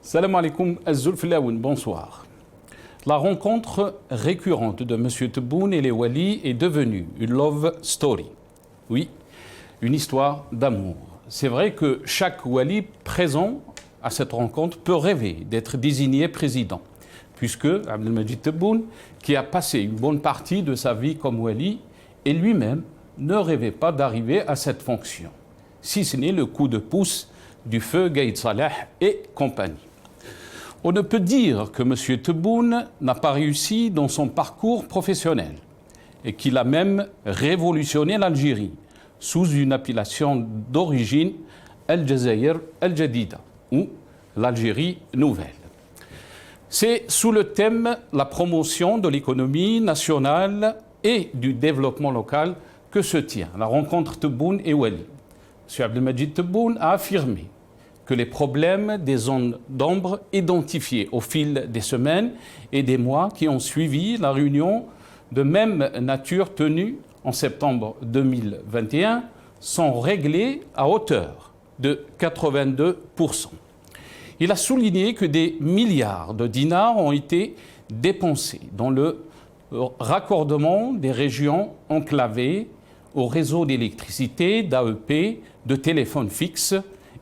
Salam alaikum az-Zulflaoun, bonsoir. La rencontre récurrente de M. Tebboune et les Wali est devenue une love story. Oui, une histoire d'amour. C'est vrai que chaque Wali présent à cette rencontre peut rêver d'être désigné président, puisque Abdelmajid Tebboune, qui a passé une bonne partie de sa vie comme Wali, et lui-même ne rêvait pas d'arriver à cette fonction, si ce n'est le coup de pouce du feu Gaïd Salah et compagnie. On ne peut dire que M. Tebboune n'a pas réussi dans son parcours professionnel et qu'il a même révolutionné l'Algérie sous une appellation d'origine Al-Jazair Al-Jadida ou l'Algérie nouvelle. C'est sous le thème la promotion de l'économie nationale et du développement local que se tient la rencontre Tebboune et Wali. M. Abdelmajid Tebboune a affirmé que les problèmes des zones d'ombre identifiés au fil des semaines et des mois qui ont suivi la réunion de même nature tenue en septembre 2021 sont réglés à hauteur de 82%. Il a souligné que des milliards de dinars ont été dépensés dans le raccordement des régions enclavées au réseau d'électricité, d'AEP, de téléphones fixes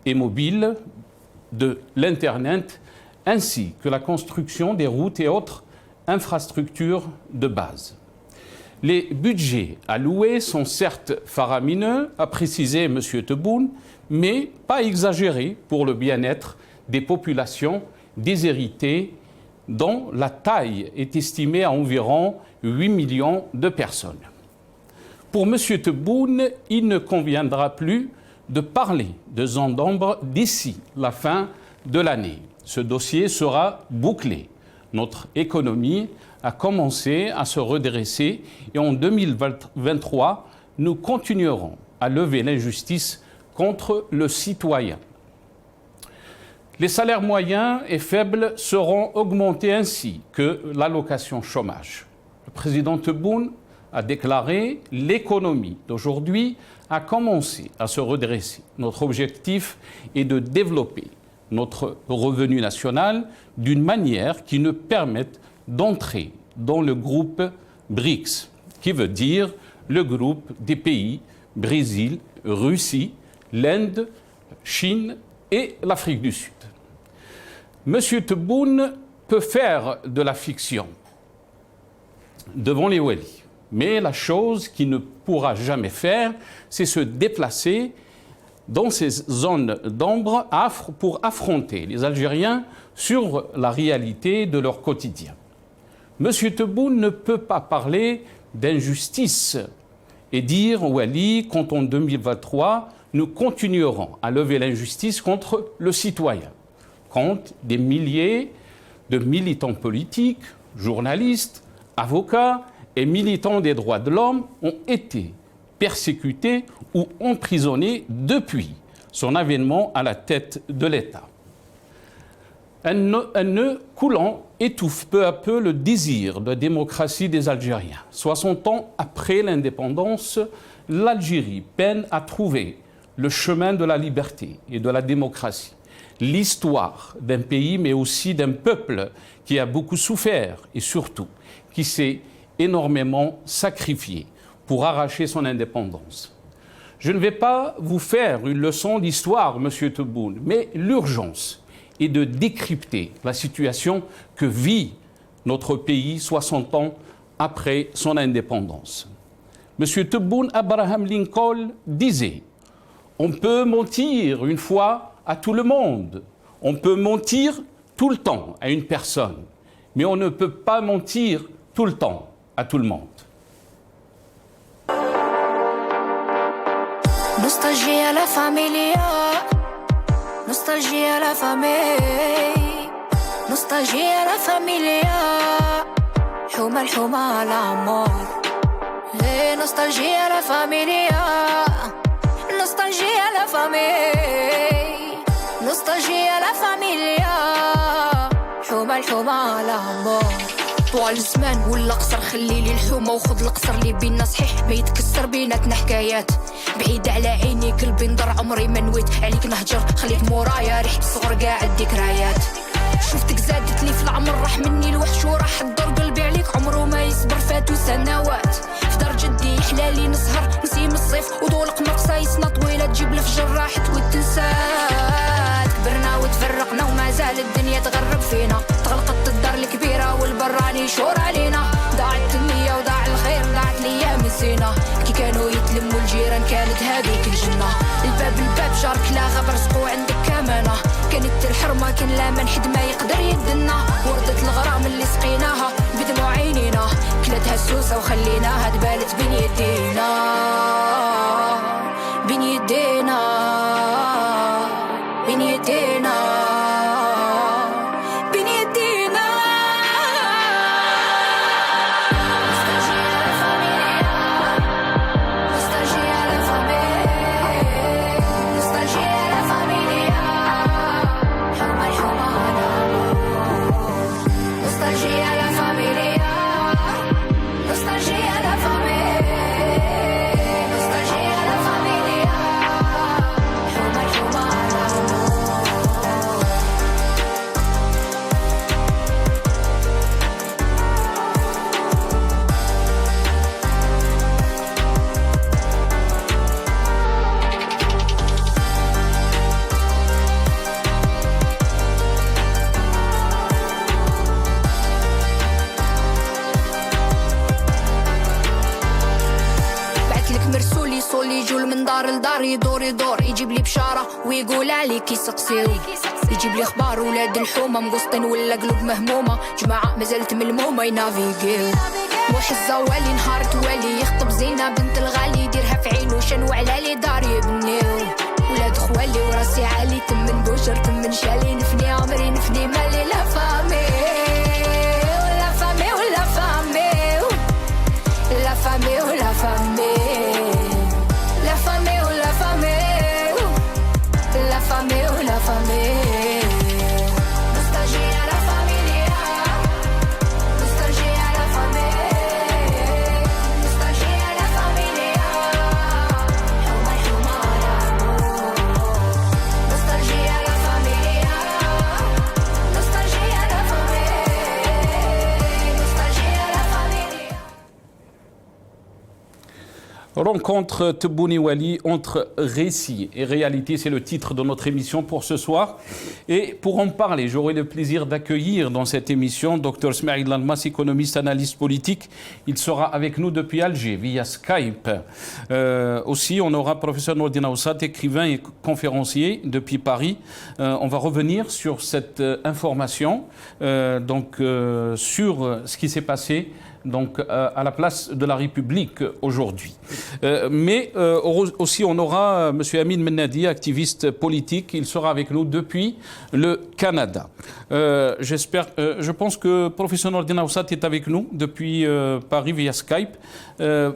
et mobiles, de l'Internet, ainsi que la construction des routes et autres infrastructures de base. Les budgets alloués sont certes faramineux, a précisé M. Tebboune, mais pas exagérés pour le bien-être des populations déshéritées dont la taille est estimée à environ 8 millions de personnes. Pour M. Tebboune, il ne conviendra plus de parler de zones d'ombre d'ici la fin de l'année. Ce dossier sera bouclé. Notre économie a commencé à se redresser et en 2023, nous continuerons à lever l'injustice contre le citoyen. Les salaires moyens et faibles seront augmentés ainsi que l'allocation chômage. Le président Tebboune a déclaré « L'économie d'aujourd'hui a commencé à se redresser. Notre objectif est de développer notre revenu national d'une manière qui nous permette d'entrer dans le groupe BRICS, qui veut dire le groupe des pays Brésil, Russie, l'Inde, Chine et l'Afrique du Sud. M. Tebboune peut faire de la fiction devant les Wali. Mais la chose qu'il ne pourra jamais faire, c'est se déplacer dans ces zones d'ombre pour affronter les Algériens sur la réalité de leur quotidien. M. Tebboune ne peut pas parler d'injustice et dire aux Wali qu'en 2023, nous continuerons à lever l'injustice contre le citoyen, contre des milliers de militants politiques, journalistes, avocats et militants des droits de l'homme ont été persécutés ou emprisonnés depuis son avènement à la tête de l'État. Un nœud coulant étouffe peu à peu le désir de démocratie des Algériens. 60 ans après l'indépendance, l'Algérie peine à trouver le chemin de la liberté et de la démocratie. L'histoire d'un pays, mais aussi d'un peuple qui a beaucoup souffert et surtout qui s'est énormément sacrifié pour arracher son indépendance. Je ne vais pas vous faire une leçon d'histoire, M. Tebboune, mais l'urgence est de décrypter la situation que vit notre pays 60 ans après son indépendance. M. Tebboune Abraham Lincoln disait « On peut mentir une fois à tout le monde, on peut mentir tout le temps à une personne, mais on ne peut pas mentir tout le temps à tout le monde. » Nostalgie à la familia, nostalgie à la famille, nostalgie à la familia, الحومة على عمار. Nostalgie à la familia, nostalgie à la famille, nostalgie à la familia, الحومة على عمار. طوال الزمان ولا قصر خليلي الحومة وخذ القصر اللي بينا صحيح ما يتكسر بيناتنا حكايات بعيد على عيني قلبي نضر عمري ما نويت عليك نهجر خليك مورايا ريحة الصغر قاع الذكريات شفتك زادت لي في العمر راح مني الوحش وراح الدور قلبي عليك عمره ما يصبر فاتو سنوات في دار جدي حلالي نسهر نسيم الصيف وضوء القمر قصايصنا طويلة تجيب الفجر راحت وتنسات كبرنا وتفرقنا وما زال الدنيا تغرب فينا تغلقت الدار الكبيرة والبراني شور علينا ضاعت النية وضاع الخير ضاعت ليام الزينة كي كانوا يتلموا الجيران كانت هذيك الجنة الباب جارك لا غبر رزقو عندك كمانة كانت الحرمة كان لا من حد ما يقدر يدنا وردة الغرام اللي سقيناها بدموع عينينا كلتها السوسة وخليناها دبالت بين يدينا بين يدينا بين يدينا بين يدينا يدور يجيب لي بشارة ويقول عليك يسقسيو يجيب لي اخبار ولاد الحومة مقسطين ولا قلوب مهمومة جماعة مازالت ملمومة ينافيقيو محزة والي نهار توالي يخطب زينة بنت الغالي يديرها في عينو شنو على لي دار يبنيو ولاد خوالي وراسي عالي تمن بوشر تمن شالي نفني عمري نفني مالي لا فامي ولا فامي ولا فامي لا فامي ولا فامي La famille ou la famille La famille ou la famille Nostalgie à la familia Nostalgie à la famille Nostalgie à la familia Huma huma l'amour Nostalgie à la familia Nostalgie à la famille Nostalgie à la familia Rencontre Tebboune Wali entre récit et réalité, c'est le titre de notre émission pour ce soir. Et pour en parler, j'aurai le plaisir d'accueillir dans cette émission Dr Smaïl Almas, économiste, analyste politique. Il sera avec nous depuis Alger, via Skype. Aussi, on aura professeur Nordine Aoussat, écrivain et conférencier depuis Paris. On va revenir sur cette information, sur ce qui s'est passé à la place de la République aujourd'hui. Mais aussi on aura M. Amin Mennadi, activiste politique, il sera avec nous depuis le Canada. Je pense que professeur Nordine Aoussat est avec nous depuis Paris via Skype.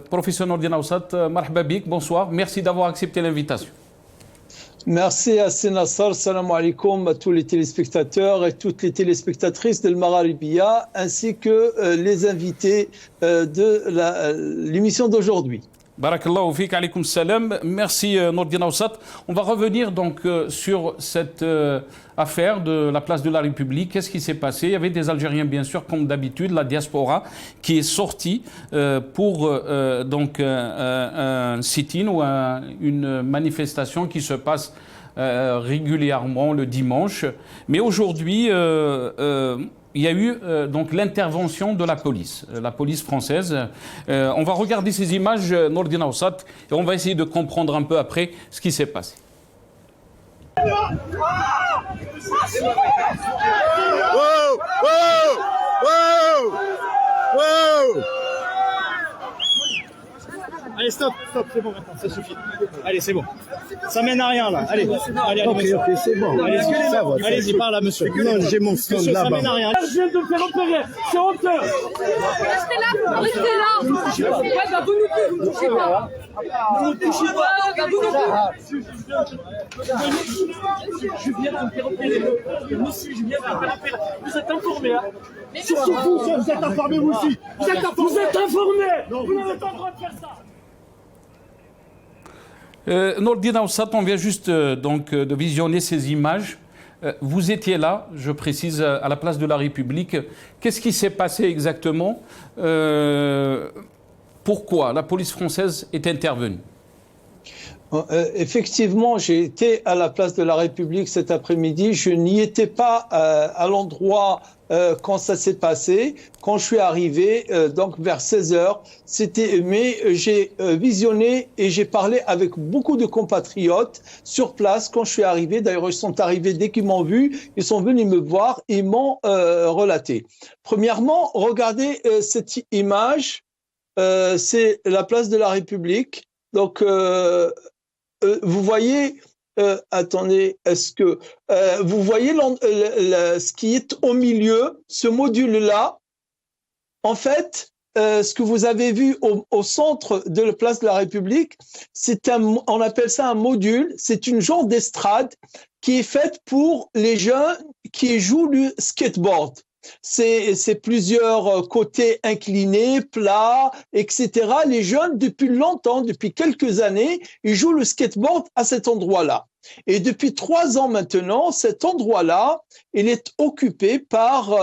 Professeur Nordine Aoussat, marhaba bik, bonsoir, merci d'avoir accepté l'invitation. Merci à Sénassar, salam alaikum à tous les téléspectateurs et toutes les téléspectatrices de Mararibia, ainsi que les invités de l'émission d'aujourd'hui. Barakallahu fik, alaykoum salam. Merci Nordine Aoussat. On va revenir donc sur cette affaire de la place de la République. Qu'est-ce qui s'est passé? Il y avait des Algériens, bien sûr, comme d'habitude, la diaspora, qui est sortie pour un sit-in ou une manifestation qui se passe régulièrement le dimanche. Mais aujourd'hui, il y a eu donc l'intervention de la police française. On va regarder ces images, Nordine Aoussat, et on va essayer de comprendre un peu après ce qui s'est passé. Wow! Wow! Wow! Wow! Allez, stop, c'est bon maintenant, ça suffit. Allez, c'est bon. Ça mène à rien là. Allez, allez, ok, c'est bon. Allez-y, par là, monsieur. Non, j'ai mon stand monsieur, là-bas. Ça mène à rien. Je viens de me faire opérer, c'est honteux. Restez là. Ouais, bah vous nous touchez pas. Vous nous touchez pas, vous nous touchez. Je viens de me faire opérer. Monsieur, je viens de me faire opérer. Vous êtes informés, hein. Surtout vous êtes informés vous aussi. Vous êtes informés. Vous n'avez pas le droit de faire ça. Nordine Aoussat, on vient juste de visionner ces images Vous étiez là, je précise, à la place de la République. Qu'est-ce qui s'est passé exactement? Pourquoi la police française est intervenue? Effectivement, j'ai été à la place de la République cet après-midi. Je n'y étais pas à l'endroit quand ça s'est passé. Quand je suis arrivé, donc vers 16h, mais j'ai visionné et j'ai parlé avec beaucoup de compatriotes sur place quand je suis arrivé. D'ailleurs, ils sont arrivés dès qu'ils m'ont vu, ils sont venus me voir et m'ont relaté. Premièrement, regardez cette image, c'est la place de la République. Donc, vous voyez, attendez, est-ce que vous voyez ce qui est au milieu, ce module-là? En fait, ce que vous avez vu au centre de la place de la République, on appelle ça un module. C'est une genre d'estrade qui est faite pour les jeunes qui jouent du skateboard. C'est plusieurs côtés inclinés, plats, etc. Les jeunes, depuis longtemps, depuis quelques années, ils jouent le skateboard à cet endroit-là. Et depuis 3 ans maintenant, cet endroit-là, il est occupé par,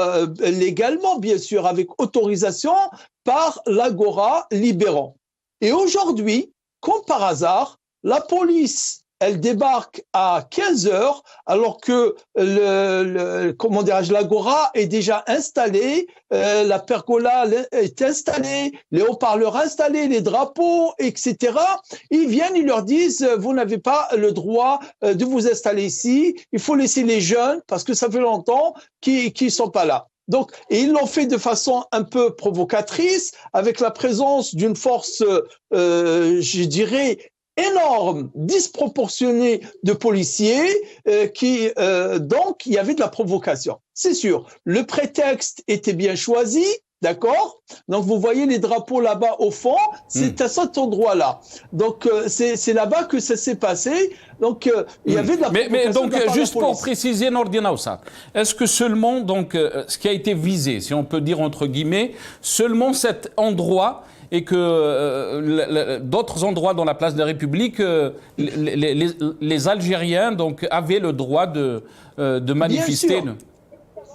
légalement bien sûr, avec autorisation, par l'Agora Libérant. Et aujourd'hui, comme par hasard, la police, elle débarque à 15h alors que l'Agora est déjà installée, la pergola est installée, les haut-parleurs installés, les drapeaux, etc. Ils viennent, ils leur disent « Vous n'avez pas le droit de vous installer ici, il faut laisser les jeunes parce que ça fait longtemps qu'ils sont pas là ». Donc, et ils l'ont fait de façon un peu provocatrice, avec la présence d'une force, je dirais, énorme, disproportionnée de policiers donc il y avait de la provocation. C'est sûr, le prétexte était bien choisi, d'accord? Donc vous voyez les drapeaux là-bas au fond, c'est à cet endroit-là. Donc c'est là-bas que ça s'est passé. Donc il y avait de la provocation. Mais donc juste pour préciser, Nordin Aoussat, est-ce que seulement donc ce qui a été visé, si on peut dire entre guillemets, seulement cet endroit, et que d'autres endroits dans la place de la République, les Algériens donc, avaient le droit de manifester? Bien sûr.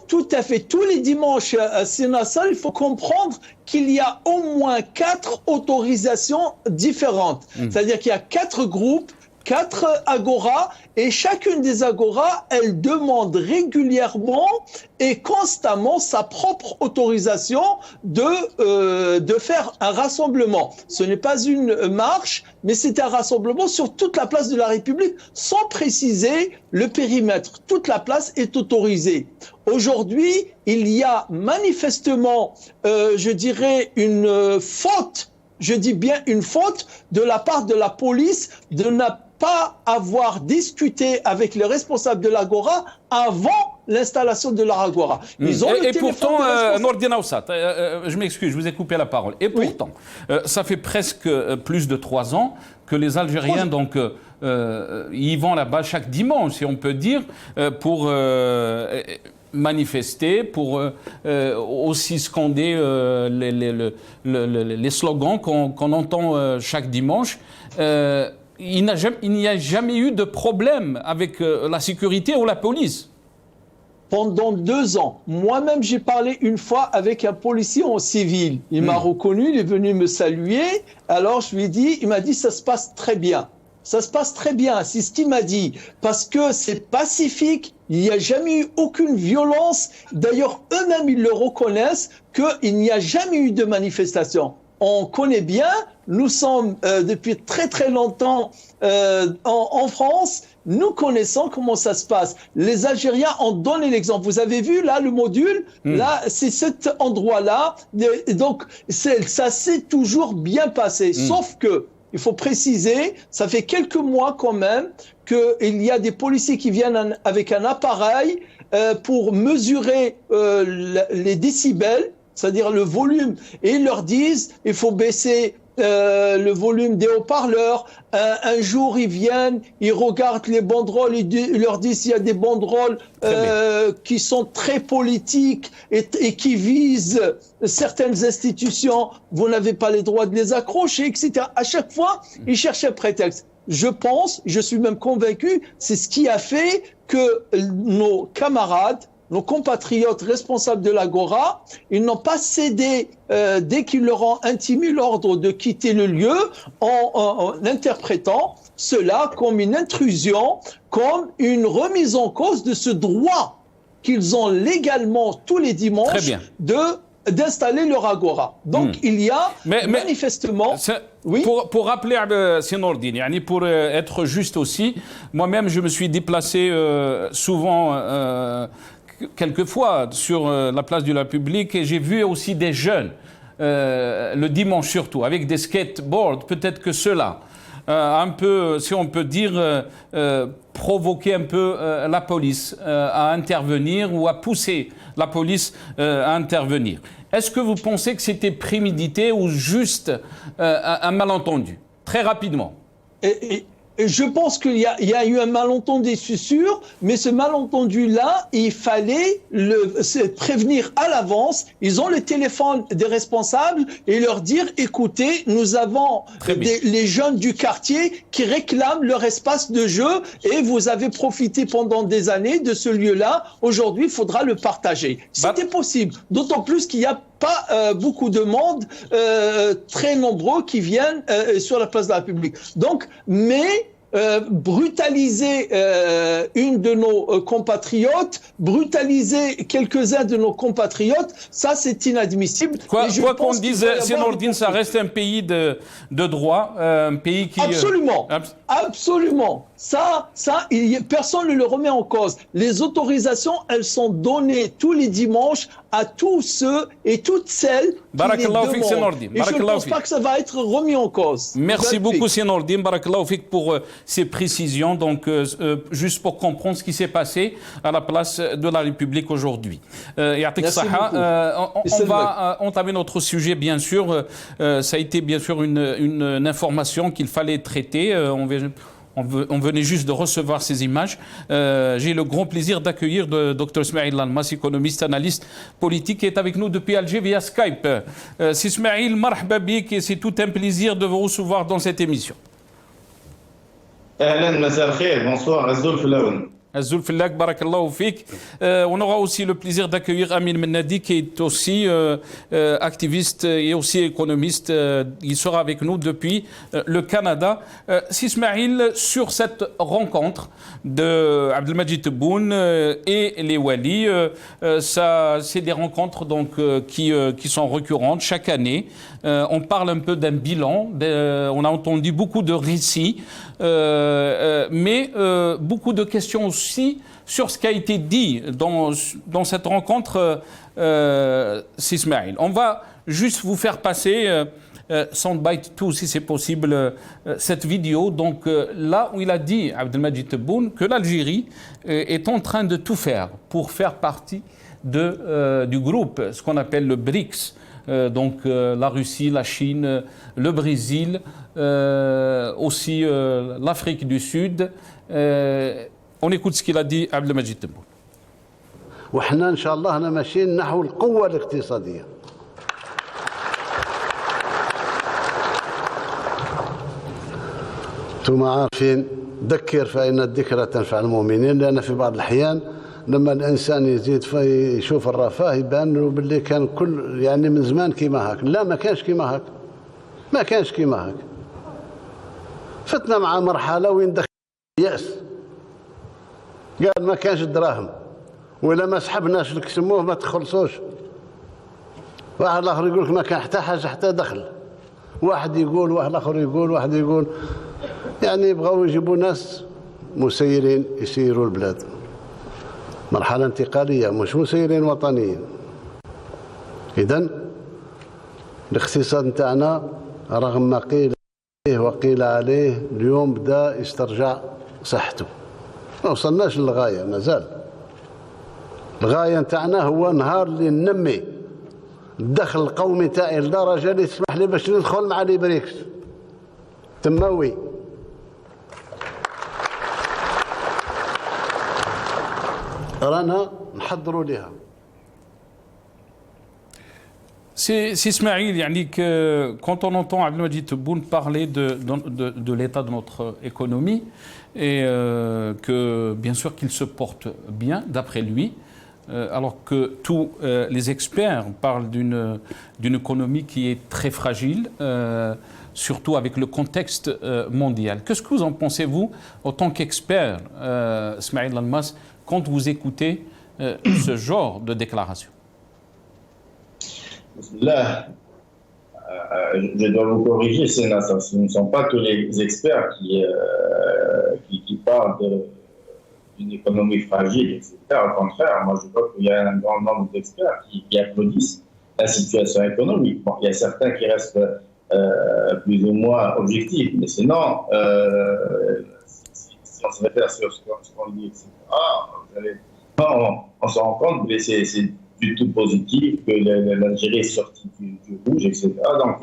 Tout à fait. Tous les dimanches à Sénassal, il faut comprendre qu'il y a au moins 4 autorisations différentes. C'est-à-dire qu'il y a 4 groupes, 4 agoras, et chacune des agoras, elle demande régulièrement et constamment sa propre autorisation de faire un rassemblement. Ce n'est pas une marche, mais c'est un rassemblement sur toute la place de la République, sans préciser le périmètre. Toute la place est autorisée. Aujourd'hui, il y a manifestement, je dirais, une faute, je dis bien une faute, de la part de la police de ne pas avoir discuté avec les responsables de l'Agora avant l'installation de l'Agora. Et pourtant, Nordin Aoussat, je m'excuse, je vous ai coupé la parole. Et pourtant, ça fait presque plus de 3 ans que les Algériens donc, y vont là-bas chaque dimanche, si on peut dire, pour manifester, pour aussi scander les slogans qu'on entend chaque dimanche. Il n'y a jamais eu de problème avec la sécurité ou la police. Pendant 2 ans, moi-même j'ai parlé une fois avec un policier en civil. Il m'a reconnu, il est venu me saluer. Alors je lui ai dit, il m'a dit ça se passe très bien. Ça se passe très bien, c'est ce qu'il m'a dit. Parce que c'est pacifique, il n'y a jamais eu aucune violence. D'ailleurs, eux-mêmes, ils le reconnaissent qu'il n'y a jamais eu de manifestation. On connaît bien, nous sommes depuis très très longtemps en France, nous connaissons comment ça se passe. Les Algériens ont donné l'exemple. Vous avez vu là le module, là c'est cet endroit-là. Donc ça s'est toujours bien passé. Sauf que, il faut préciser, ça fait quelques mois quand même qu'il y a des policiers qui viennent avec un appareil pour mesurer les décibels, c'est-à-dire le volume, et ils leur disent il faut baisser le volume des haut-parleurs. Un jour, ils viennent, ils regardent les banderoles, ils leur disent s'il y a des banderoles qui sont très politiques et qui visent certaines institutions, vous n'avez pas le droit de les accrocher, etc. À chaque fois, ils cherchent un prétexte. je pense, je suis même convaincu, c'est ce qui a fait que nos camarades, nos compatriotes responsables de l'Agora, ils n'ont pas cédé dès qu'ils leur ont intimé l'ordre de quitter le lieu en interprétant cela comme une intrusion, comme une remise en cause de ce droit qu'ils ont légalement tous les dimanches d'installer leur Agora. Donc il y a manifestement... Oui. Pour rappeler à Senordine, pour être juste aussi, moi-même je me suis déplacé souvent, quelquefois sur la place de la République et j'ai vu aussi des jeunes, le dimanche surtout, avec des skateboards, peut-être que ceux-là, un peu, si on peut dire, provoquer un peu la police à intervenir ou à pousser la police à intervenir. Est-ce que vous pensez que c'était prémédité ou juste un malentendu? Très rapidement. Et je pense qu'il y a eu un malentendu, c'est sûr, mais ce malentendu-là, il fallait se prévenir à l'avance. Ils ont le téléphone des responsables et leur dire, écoutez, nous avons les jeunes du quartier qui réclament leur espace de jeu et vous avez profité pendant des années de ce lieu-là. Aujourd'hui, il faudra le partager. C'était possible, d'autant plus qu'il y a pas beaucoup de monde, très nombreux qui viennent sur la place de la République. Donc, brutaliser une de nos compatriotes, brutaliser quelques-uns de nos compatriotes, ça c'est inadmissible. Quoi qu'on dise, Senordine, ça reste un pays de droit, un pays qui... Absolument, absolument. Ça, personne ne le remet en cause. Les autorisations, elles sont données tous les dimanches à tous ceux et toutes celles qui les demandent. Et je ne pense pas que ça va être remis en cause. Merci beaucoup, Senordine. Barakallahu fik pour ces précisions. Donc, juste pour comprendre ce qui s'est passé à la place de la République aujourd'hui. Merci beaucoup. On va entamer notre sujet, bien sûr. Ça a été, bien sûr, une information qu'il fallait traiter. On venait juste de recevoir ces images. J'ai le grand plaisir d'accueillir le Dr Ismail Lalmas, économiste, analyste politique, qui est avec nous depuis Alger via Skype. Ismail, marhaba bik, et c'est tout un plaisir de vous recevoir dans cette émission. Bonsoir, Azdoul Filaoun. Azdoul Filak, barakallahu fik. On aura aussi le plaisir d'accueillir Amin Mennadi, qui est aussi activiste et aussi économiste. Il sera avec nous depuis le Canada. Ismail, sur cette rencontre de Abdelmadjid Tebboune et les Wali, c'est des rencontres donc, qui sont récurrentes chaque année. On parle un peu d'un bilan. On a entendu beaucoup de récits, mais beaucoup de questions aussi sur ce qui a été dit dans cette rencontre, Ismail. On va juste vous faire passer, soundbite tout si c'est possible, cette vidéo. Donc là où il a dit, Abdelmadjid Tebboune, que l'Algérie est en train de tout faire pour faire partie du groupe, ce qu'on appelle le BRICS. Donc la Russie, la Chine, le Brésil, aussi l'Afrique du Sud. On écoute ce qu'il a dit Abdelmadjid Tebboune. وحنا ان شاء الله انا ماشيين نحو القوه الاقتصاديه. انتم عارفين ذكر فان الذكرى تنفع المؤمنين، لان في بعض الاحيان لما الانسان يزيد يشوف الرفاه يبان له باللي كان كل يعني من زمان كيما هاك. لا، ما كانش كيما هاك، ما كانش كيما هاك. فتنا مع مرحله وين دخل الياس، قال ما كانش دراهم ولا ما سحبناش لك سموه ما تخلصوش. واحد الاخر يقول لك ما كان حتى حاجه حتى دخل. واحد يقول، واحد الاخر يقول، واحد يقول، يعني يبغوا يجيبوا ناس مسيرين يسيروا البلاد. مرحله انتقاليه مش مسيرين وطنيين. اذا الاقتصاد نتاعنا رغم ما قيل عليه وقيل عليه اليوم بدا يسترجع صحته. ما وصلناش للغايه، مازال. الغايه نتاعنا هو نهار اللي ننمي الدخل القومي تاعي لدرجه اللي تسمح لي باش ندخل مع لي بريكس. تموي رانا نحضروا لها. C'est Ismaïl, Yannick, quand on entend Abdelmadjid Tebboune parler de l'état de notre économie et que bien sûr qu'il se porte bien d'après lui, alors que tous les experts parlent d'une économie qui est très fragile, surtout avec le contexte mondial. Qu'est-ce que vous en pensez, vous, en tant qu'expert, Ismaïl Almas, quand vous écoutez ce genre de déclaration? Là, je dois vous corriger, Sénat, ce ne sont pas que les experts qui parlent d'une économie fragile, etc. Au contraire, moi je vois qu'il y a un grand nombre d'experts qui applaudissent la situation économique. Bon, il y a certains qui restent plus ou moins objectifs, mais sinon, si on se réfère sur ce qu'on dit, etc., on se rend compte que c'est du tout positif, que l'Algérie est sortie du rouge, etc. Donc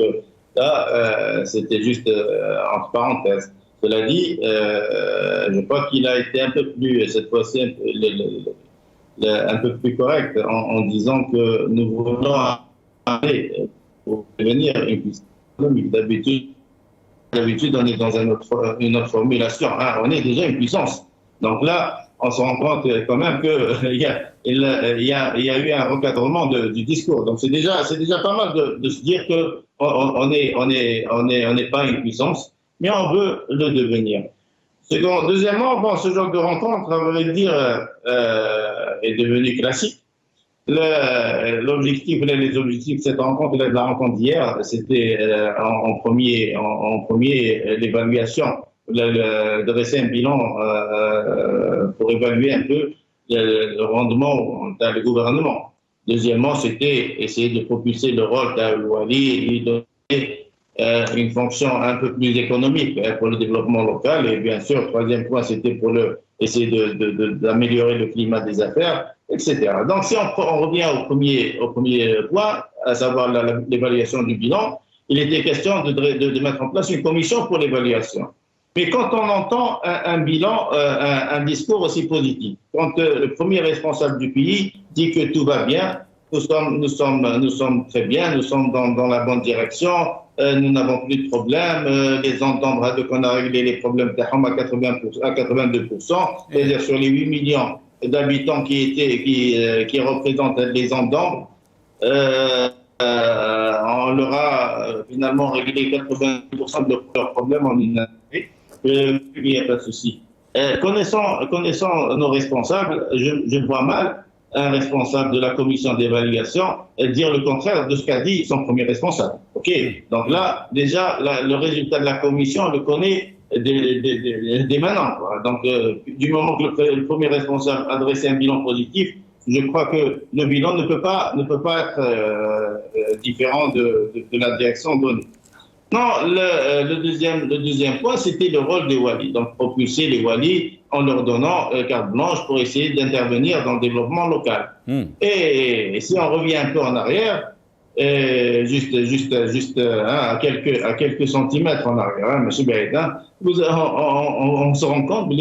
là, c'était juste entre parenthèses. Cela dit, je crois qu'il a été un peu plus, cette fois-ci, un peu plus correct en disant que nous voulons aller pour devenir une puissance économique. D'habitude, on est dans une autre formulation. Hein, on est déjà une puissance. Donc là, on se rend compte quand même qu'il y a eu un recadrement du discours. Donc c'est déjà pas mal de se dire qu'on n'est pas une puissance, mais on veut le devenir. Deuxièmement, bon, ce genre de rencontre, on va dire, est devenu classique. Les objectifs de cette rencontre, de la rencontre d'hier, c'était en premier l'évaluation, de dresser un bilan pour évaluer un peu le rendement dans le gouvernement. Deuxièmement, c'était essayer de propulser le rôle d'Al-Wali et lui donner une fonction un peu plus économique pour le développement local. Et bien sûr, troisième point, c'était pour essayer d'améliorer le climat des affaires, etc. Donc, si on revient au premier point, à savoir l'évaluation du bilan, il était question de mettre en place une commission pour l'évaluation. Mais quand on entend un bilan, un discours aussi positif, quand le premier responsable du pays dit que tout va bien, nous sommes très bien, nous sommes dans la bonne direction, nous n'avons plus de problèmes, les zones d'ombre qu'on a réglé les problèmes à 82%, c'est-à-dire sur les 8 millions d'habitants qui représentent les zones d'ombre, on leur a finalement réglé 80% de leurs problèmes en une année. Il n'y a pas de souci. Connaissant nos responsables, je vois mal un responsable de la commission d'évaluation dire le contraire de ce qu'a dit son premier responsable. Ok. Donc là, déjà, le résultat de la commission, on le connaît dès maintenant. Quoi. Donc, du moment que le premier responsable a dressé un bilan positif, je crois que le bilan ne peut pas être différent de la direction donnée. Non, le deuxième point, c'était le rôle des Walis. Donc, propulser les Walis en leur donnant carte blanche pour essayer d'intervenir dans le développement local. Et si on revient un peu en arrière, à quelques centimètres en arrière, hein, M. Baïd, on se rend compte,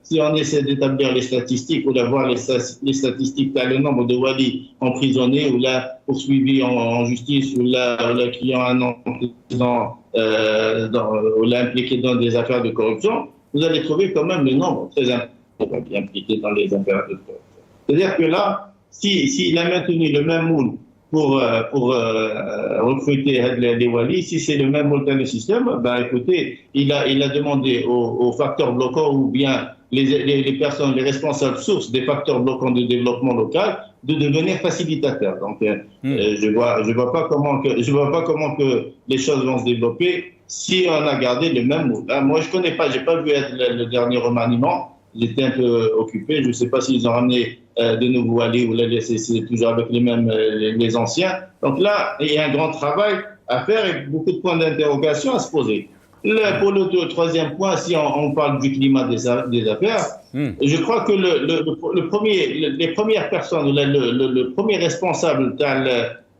si on essaie d'établir les statistiques ou d'avoir les statistiques, le nombre de Walis emprisonnés ou là poursuivis en justice ou là qui ont un nom ou là impliqués dans des affaires de corruption, vous allez trouver quand même le nombre très important impliqué dans les affaires de corruption. C'est-à-dire que là, s'il a maintenu le même moule pour recruter les Walis, si c'est le même moule dans le système, ben écoutez, il a demandé aux facteurs bloquants ou bien les personnes, les responsables sources des facteurs bloquants de développement local de devenir facilitateurs. Donc, je vois pas comment que les choses vont se développer si on a gardé le même moule. Moi, je connais pas, j'ai pas vu le dernier remaniement. J'étais un peu occupé. Je ne sais pas s'ils ont ramené de nouveaux Walis ou c'est toujours avec les anciens. Donc là, il y a un grand travail à faire et beaucoup de points d'interrogation à se poser. Pour le troisième point, si on parle du climat des affaires, je crois que les premières personnes, le premier responsable dans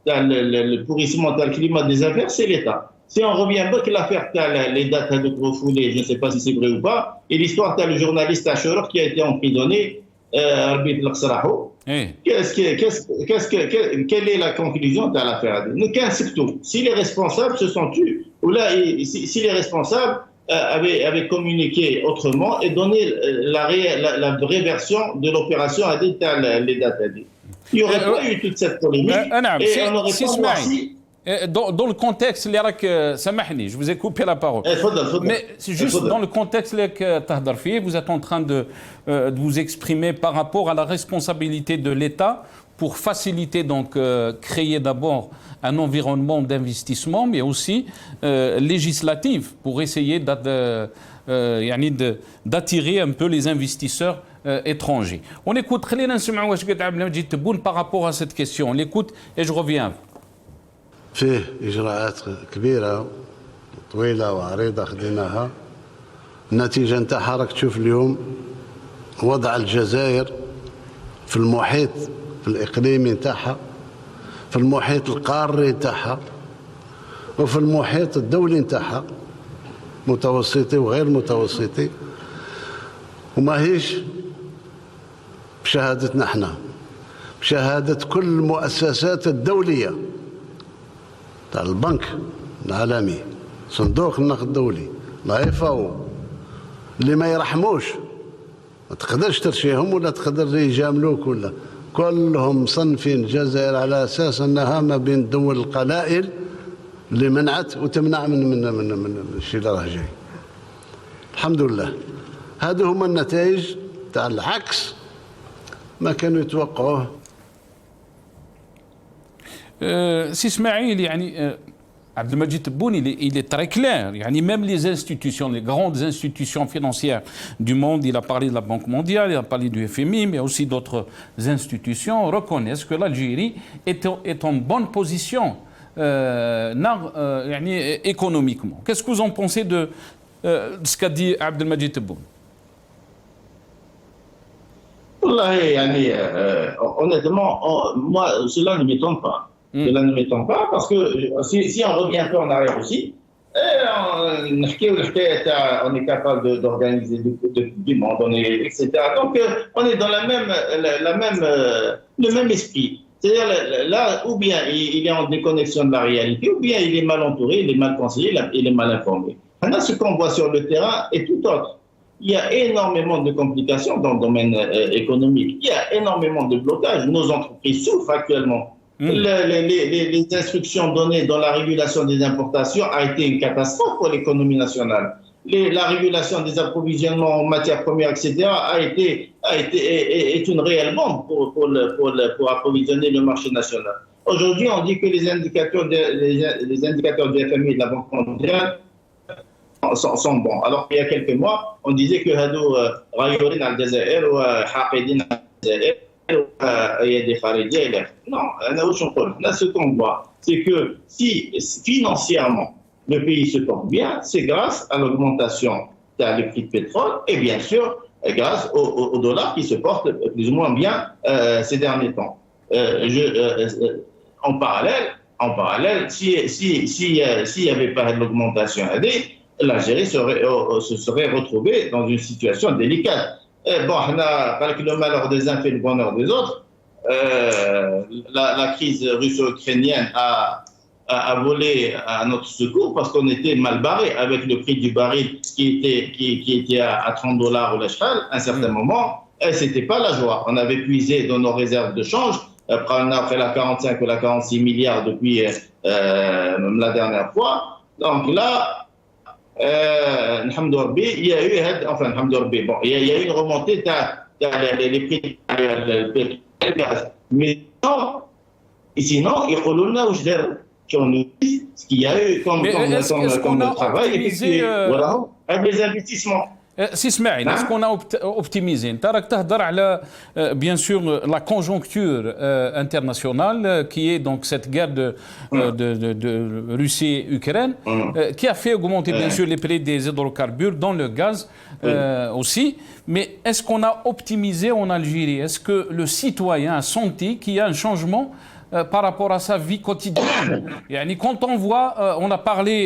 le pourrissement dans le climat des affaires, c'est l'État. Si on revient avec l'affaire, les dates de Grofoulé, je ne sais pas si c'est vrai ou pas, et l'histoire, le journaliste Achour qui a été emprisonné, Arbit Laksraho, Quelle est la conclusion de l'affaire? Si les responsables se sont tus, ou là, si les responsables avaient communiqué autrement et donné la vraie version de l'opération à les dates. Il n'y aurait pas eu toute cette polémique et on n'aurait pas noirci. Dans le contexte, je vous ai coupé la parole. Mais c'est juste dans le contexte que vous êtes en train de vous exprimer par rapport à la responsabilité de l'État pour faciliter, donc créer d'abord un environnement d'investissement, mais aussi législatif pour essayer d'attirer un peu les investisseurs étrangers. On écoute par rapport à cette question. On l'écoute et je reviens. فيه إجراءات كبيرة طويلة وعريضة خديناها. النتيجة نتاعها راك تشوف اليوم وضع الجزائر في المحيط الإقليمي نتاعها، في المحيط القاري نتاعها، وفي المحيط الدولي نتاعها، متوسطي وغير متوسطي، وماهيش بشهادتنا احنا، بشهادة كل المؤسسات الدولية تاع البنك العالمي، صندوق النقد الدولي، لا FAO، اللي ما يرحموش، ما تقدرش ترشيهم ولا تقدر يجاملوك ولا، كلهم مصنفين الجزائر على اساس انها ما بين الدول القلائل اللي منعت وتمنع من الشيء اللي راه جاي. الحمد لله. هذو هما النتائج تاع العكس ما كانوا يتوقعوه. سي اسماعيل يعني عبد المجيد تبوني il est très clair. يعني même les institutions, les grandes institutions financières du monde, il a parlé de la Banque mondiale, il a parlé du FMI, mais aussi d'autres institutions reconnaissent que l'Algérie est en bonne position économiquement. Qu'est-ce que vous en pensez de ce qu'a dit Abd el-Majid Tebboune? Honnêtement, moi, cela ne m'étonne pas. Cela ne m'étonne pas parce que si on revient un peu en arrière aussi, on est capable d'organiser du monde, etc. Donc, on est dans le même esprit. C'est-à-dire là, ou bien il est en déconnexion de la réalité, ou bien il est mal entouré, il est mal conseillé, il est mal informé. Maintenant, ce qu'on voit sur le terrain est tout autre. Il y a énormément de complications dans le domaine économique. Il y a énormément de blocages. Nos entreprises souffrent actuellement. Les instructions données dans la régulation des importations a été une catastrophe pour l'économie nationale. La régulation des approvisionnements en matières premières, etc., est une réelle bombe pour approvisionner le marché national. Aujourd'hui, on dit que les indicateurs du FMI et de la Banque mondiale sont bons. Alors qu'il y a quelques mois, on disait que Hadou Rayorin al-Jazair ou Haqidin al-Jazair il y a des Kharidja. Non, ce qu'on voit, c'est que si financièrement le pays se porte bien, c'est grâce à l'augmentation des prix de pétrole et bien sûr grâce au dollar qui se porte plus ou moins bien ces derniers temps. En parallèle, s'il n'y avait pas l'augmentation AD, l'Algérie se serait retrouvée dans une situation délicate. Bon, le malheur des uns fait le bonheur des autres. La crise russo-ukrainienne a volé à notre secours parce qu'on était mal barré avec le prix du baril qui était à $30 au Lachal à un certain moment. C'était pas la joie. On avait puisé dans nos réserves de change. Après la 45 ou la 46 milliards depuis la dernière fois. Donc là, il y a eu une remontée des prix du gaz. Mais sinon, il faut qu'on nous dise ce qu'il y a eu comme travail et puis voilà, avec les investissements. سي اسماعيل, est-ce qu'on a optimisé? انت راك تهضر على bien sûr la conjoncture internationale qui est donc cette guerre de Russie-Ukraine qui a fait augmenter bien sûr les prix des hydrocarbures, dans le gaz aussi. Mais est-ce qu'on a optimisé en Algérie? Est-ce que le citoyen a senti qu'il y a un changement par rapport à sa vie quotidienne? Quand on voit, on a parlé,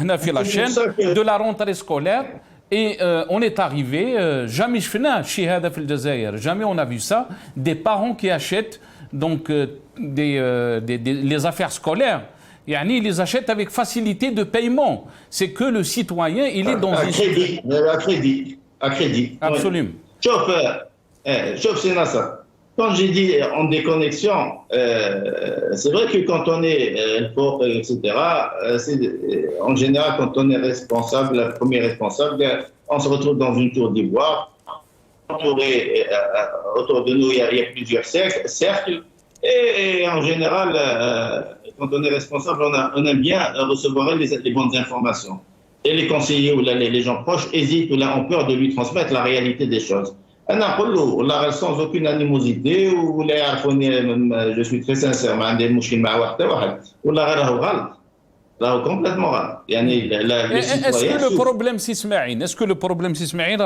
on a fait la chaîne de la rentrée scolaire. Et on est arrivé, jamais jamais on a vu ça, des parents qui achètent donc, les affaires scolaires. Yani, ils les achètent avec facilité de paiement. C'est que le citoyen, il est dans à crédit. Absolument. Sauf c'est ça. Quand j'ai dit en déconnexion, c'est vrai que quand on est pauvre, etc., en général, quand on est responsable, le premier responsable, on se retrouve dans une tour d'ivoire. Autour de nous, il y a plusieurs cercles. Et en général, quand on est responsable, on aime bien recevoir les bonnes informations. Et les conseillers ou les gens proches hésitent ou ont peur de lui transmettre la réalité des choses. Sans aucune animosité, ou je suis très sincère, complètement rare. Est-ce que le problème Sismaïn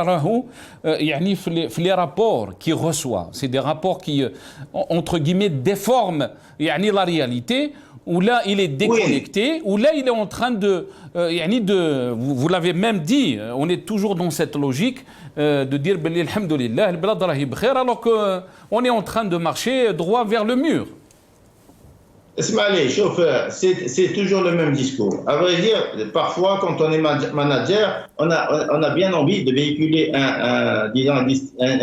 les rapports qu'il reçoit, c'est des rapports qui entre guillemets déforment la réalité, où là il est déconnecté, où là il est en train de vous l'avez même dit, on est toujours dans cette logique de dire alhamdoulilah البلاد راهي بخير, alors qu'on est en train de marcher droit vers le mur. C'est toujours le même discours. À vrai dire, parfois, quand on est manager, on a bien envie de véhiculer un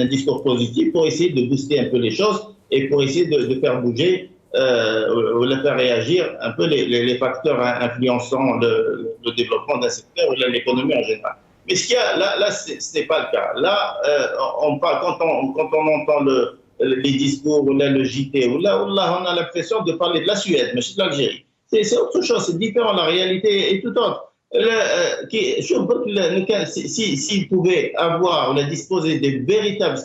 discours positif pour essayer de booster un peu les choses et pour essayer de faire bouger ou de faire réagir un peu les facteurs influençant le développement d'un secteur ou l'économie en général. Mais ce qu'il y a là, ce n'est pas le cas. Là, on parle, quand on entend les discours, ou là, le JT, ou là, on a l'impression de parler de la Suède, mais c'est de l'Algérie. C'est autre chose, c'est différent, la réalité est tout autre. S'il pouvait avoir ou disposer des véritables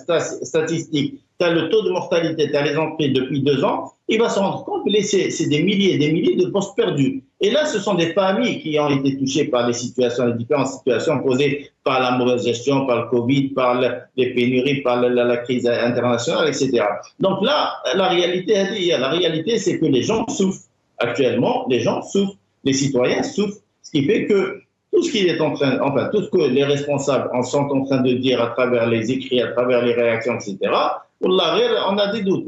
statistiques, tu as le taux de mortalité, tu as les entrées depuis 2 ans, il va se rendre compte que c'est des milliers et des milliers de postes perdus. Et là, ce sont des familles qui ont été touchées par les différentes situations posées par la mauvaise gestion, par le Covid, par les pénuries, par la crise internationale, etc. Donc là, la réalité, c'est que les gens souffrent. Actuellement, les gens souffrent, les citoyens souffrent, ce qui fait que tout ce que les responsables en sont en train de dire à travers les écrits, à travers les réactions, etc., on a des doutes.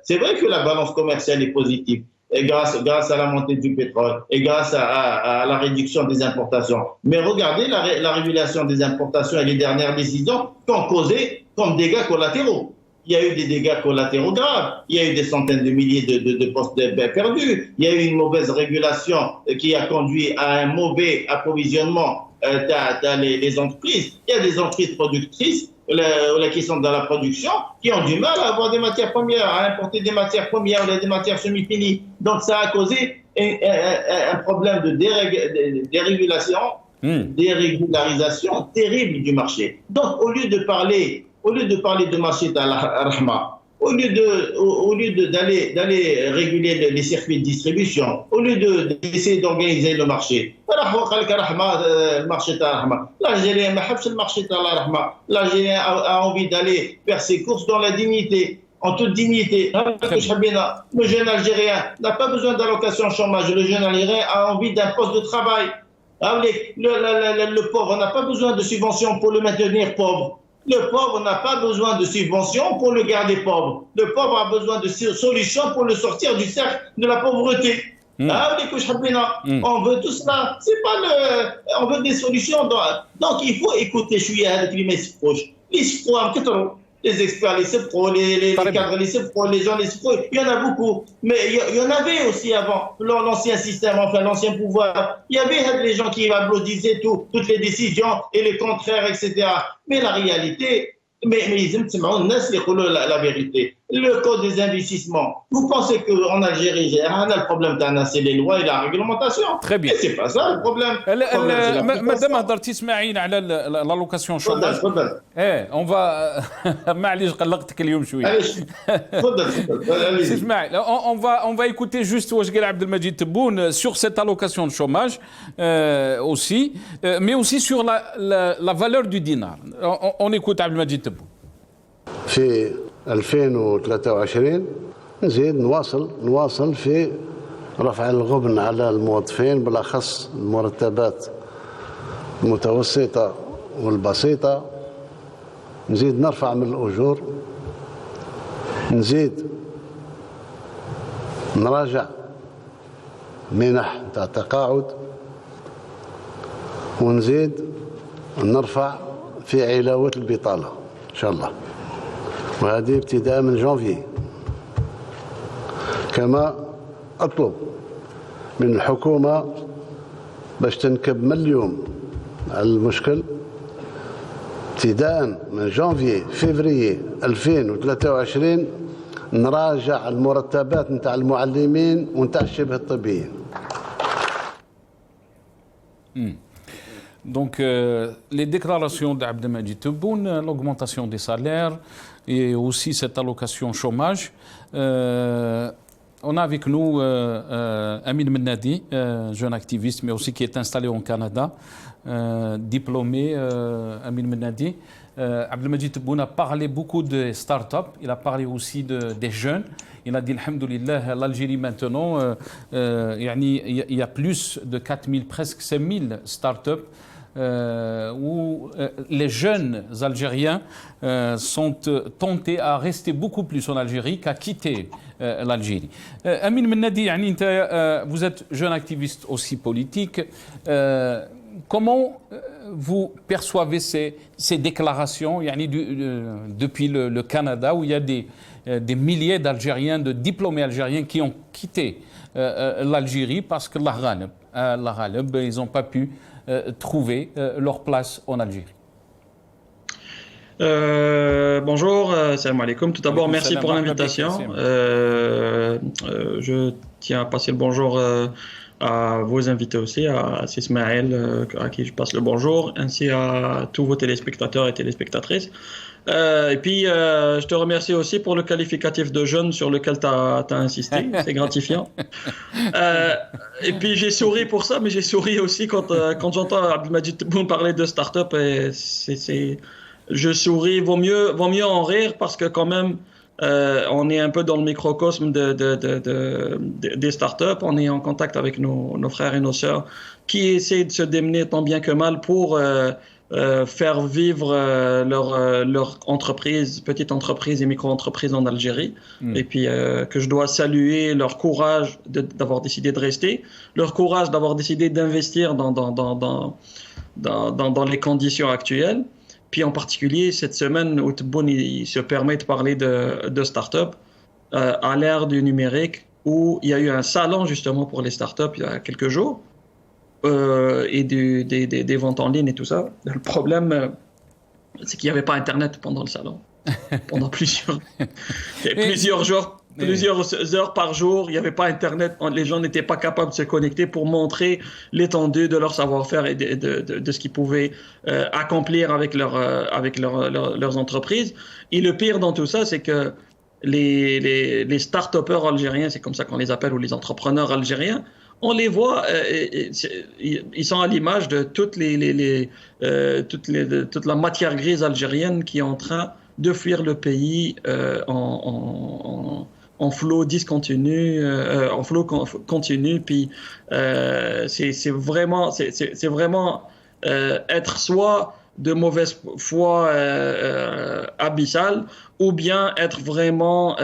C'est vrai que la balance commerciale est positive, et grâce à la montée du pétrole, et grâce à la réduction des importations. Mais regardez la régulation des importations et les dernières décisions qu'ont causé comme dégâts collatéraux. Il y a eu des dégâts collatéraux graves, il y a eu des centaines de milliers de postes perdus, il y a eu une mauvaise régulation qui a conduit à un mauvais approvisionnement dans les entreprises. Il y a des entreprises productrices qui sont dans la production, qui ont du mal à avoir des matières premières, à importer des matières premières ou des matières semi-finies. Donc ça a causé un problème de dérégularisation terrible du marché. Donc au lieu de parler de marché de la rahma, au lieu d'aller réguler les circuits de distribution, au lieu d'essayer d'organiser le marché, l'Algérien a envie d'aller faire ses courses dans la dignité, en toute dignité. Le jeune Algérien n'a pas besoin d'allocation chômage, le jeune Algérien a envie d'un poste de travail. Le pauvre n'a pas besoin de subventions pour le maintenir pauvre. Le pauvre n'a pas besoin de subventions pour le garder pauvre. Le pauvre a besoin de solutions pour le sortir du cercle de la pauvreté. On veut tout cela. C'est pas on veut des solutions. Donc il faut écouter. Je suis avec les proches. Les experts, les CEPRO, les cadres, les CEPRO, les gens, les CEPRO, il y en a beaucoup. Mais il y en avait aussi avant, l'ancien système, enfin l'ancien pouvoir. Il y avait les gens qui applaudissaient toutes les décisions et les contraires, etc. Mais la réalité, mais ils aiment la vérité. Le code des investissements. Vous pensez qu'en Algérie, on a le problème c'est les lois et la réglementation. Très bien. Et c'est pas ça le problème. Madame هضرتي اسماعيل على l'allocation chômage. On va معليش قلقتك اليوم شويه. اسماعيل, on va écouter juste واش قال عبد المجيد تبون sur cette allocation de chômage aussi, mais aussi sur la valeur du dinar. On écoute عبد المجيد تبون. في 2023 نزيد نواصل في رفع الغبن على الموظفين، بالاخص المرتبات المتوسطه والبسيطة، نزيد نرفع من الأجور، نزيد نراجع منح تاع التقاعد، ونزيد نرفع في علاوة البطالة إن شاء الله، وهذه ابتداء من جانفي. كما أطلب من الحكومة باش تنكب من اليوم على المشكل، ابتداء من جانفي فيفري 2023 نراجع المرتبات نتاع المعلمين ونتاع الشبه الطبيين. Donc, les déclarations d'Abdelmajid Tebboune, l'augmentation des salaires et aussi cette allocation chômage. On a avec nous Amin Mennadi, jeune activiste, mais aussi qui est installé au Canada, diplômé. Amin Mennadi. Abdelmajid Tebboune a parlé beaucoup de start-up, il a parlé aussi des jeunes. Il a dit, alhamdoulilah, l'Algérie maintenant, il y a plus de 4000, presque 5000 start-up où les jeunes Algériens sont tentés à rester beaucoup plus en Algérie qu'à quitter l'Algérie. Amin Mennadi, vous êtes jeune activiste aussi politique. Comment vous percevez ces déclarations depuis le Canada, où il y a des milliers d'Algériens, de diplômés algériens qui ont quitté l'Algérie parce que ils n'ont pas pu trouver leur place en Algérie? Bonjour, salam alaikum. Tout d'abord, merci pour l'invitation. Je tiens à passer le bonjour à vos invités aussi, à Ismaël, à qui je passe le bonjour, ainsi à tous vos téléspectateurs et téléspectatrices. Et puis, je te remercie aussi pour le qualificatif de jeune sur lequel tu as insisté, c'est gratifiant. Et puis, j'ai souri pour ça, mais j'ai souri aussi quand j'entends Abdelmajid Tebboune parler de start-up. Je souris, vaut mieux en rire, parce que quand même, on est un peu dans le microcosme des startups. On est en contact avec nos frères et nos sœurs qui essaient de se démener tant bien que mal pour faire vivre leur entreprise, petite entreprise et micro-entreprise en Algérie. Et puis que je dois saluer leur courage d'avoir décidé de rester, leur courage d'avoir décidé d'investir dans les conditions actuelles. Puis en particulier, cette semaine où Tebboune il se permet de parler de start-up à l'ère du numérique, où il y a eu un salon justement pour les start-up il y a quelques jours, et des ventes en ligne et tout ça. Le problème, c'est qu'il n'y avait pas Internet pendant le salon. Pendant plusieurs jours. Plusieurs heures par jour, il n'y avait pas Internet, les gens n'étaient pas capables de se connecter pour montrer l'étendue de leur savoir-faire et de ce qu'ils pouvaient accomplir avec leurs entreprises. Et le pire dans tout ça, c'est que les start-upers algériens, c'est comme ça qu'on les appelle, ou les entrepreneurs algériens, on les voit, ils sont à l'image de toute la matière grise algérienne qui est en train de fuir le pays en flot discontinu, en flot continu, puis c'est vraiment être soit de mauvaise foi abyssale, ou bien être vraiment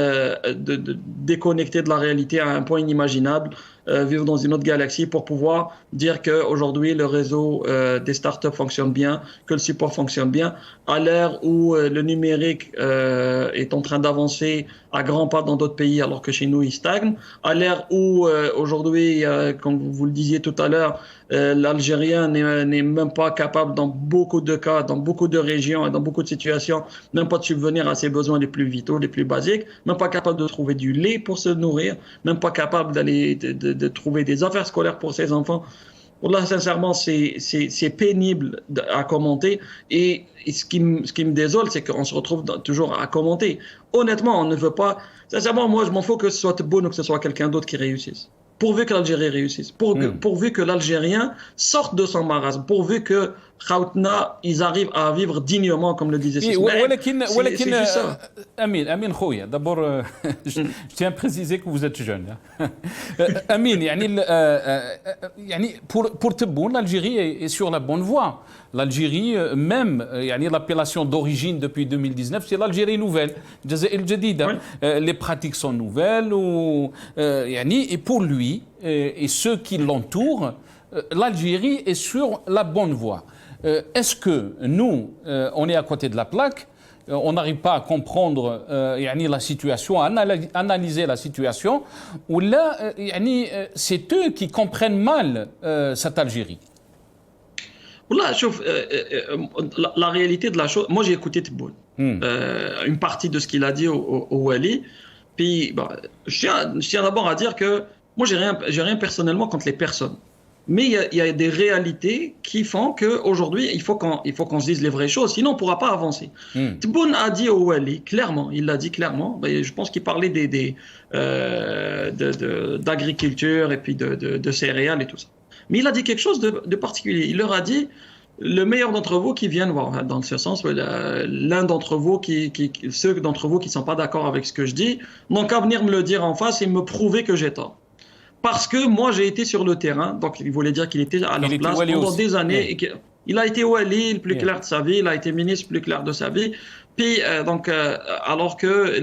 déconnecté de la réalité à un point inimaginable, vivre dans une autre galaxie pour pouvoir dire qu'aujourd'hui le réseau des startups fonctionne bien, que le support fonctionne bien, à l'ère où le numérique est en train d'avancer à grands pas dans d'autres pays alors que chez nous il stagne, à l'ère où aujourd'hui, comme vous le disiez tout à l'heure, l'Algérien n'est même pas capable dans beaucoup de cas, dans beaucoup de régions et dans beaucoup de situations, même pas de subvenir à ses besoins les plus vitaux, les plus basiques, même pas capable de trouver du lait pour se nourrir, même pas capable d'aller de trouver des affaires scolaires pour ses enfants. Là, sincèrement, c'est pénible à commenter, et ce qui me désole, c'est qu'on se retrouve toujours à commenter. Honnêtement, on ne veut pas... Sincèrement, moi, je m'en fous que ce soit Tebboune ou que ce soit quelqu'un d'autre qui réussisse. Pourvu que l'Algérie réussisse, pourvu que l'Algérien sorte de son marasme, pourvu que ils arrivent à vivre dignement, comme le disait Sismaël. C'est juste ça. Amin Khouya, d'abord, je tiens à préciser que vous êtes jeune. Amin, pour Tebboune, l'Algérie est sur la bonne voie. L'Algérie, même, l'appellation d'origine depuis 2019, c'est l'Algérie nouvelle. Les pratiques sont nouvelles. Et pour lui et ceux qui l'entourent, l'Algérie est sur la bonne voie. Est-ce que nous, on est à côté de la plaque, on n'arrive pas à comprendre la situation, à analyser la situation, ou là, c'est eux qui comprennent mal cette Algérie? Voilà, la réalité de la chose, moi j'ai écouté Tebboune, une partie de ce qu'il a dit au Wali, puis je tiens d'abord à dire que moi j'ai rien personnellement contre les personnes. Mais il y a des réalités qui font qu'aujourd'hui, il faut qu'on se dise les vraies choses, sinon on ne pourra pas avancer. Tebboune a dit au Wali, clairement, il l'a dit clairement, je pense qu'il parlait d'agriculture et puis de céréales et tout ça. Mais il a dit quelque chose de particulier. Il leur a dit, le meilleur d'entre vous qui viennent, dans ce sens, l'un d'entre vous, ceux d'entre vous qui ne sont pas d'accord avec ce que je dis, n'ont qu'à venir me le dire en face et me prouver que j'ai tort. Parce que moi, j'ai été sur le terrain, donc il voulait dire qu'il était à leur place pendant des années. Et il a été wali le plus clair de sa vie, il a été ministre le plus clair de sa vie. Puis, alors que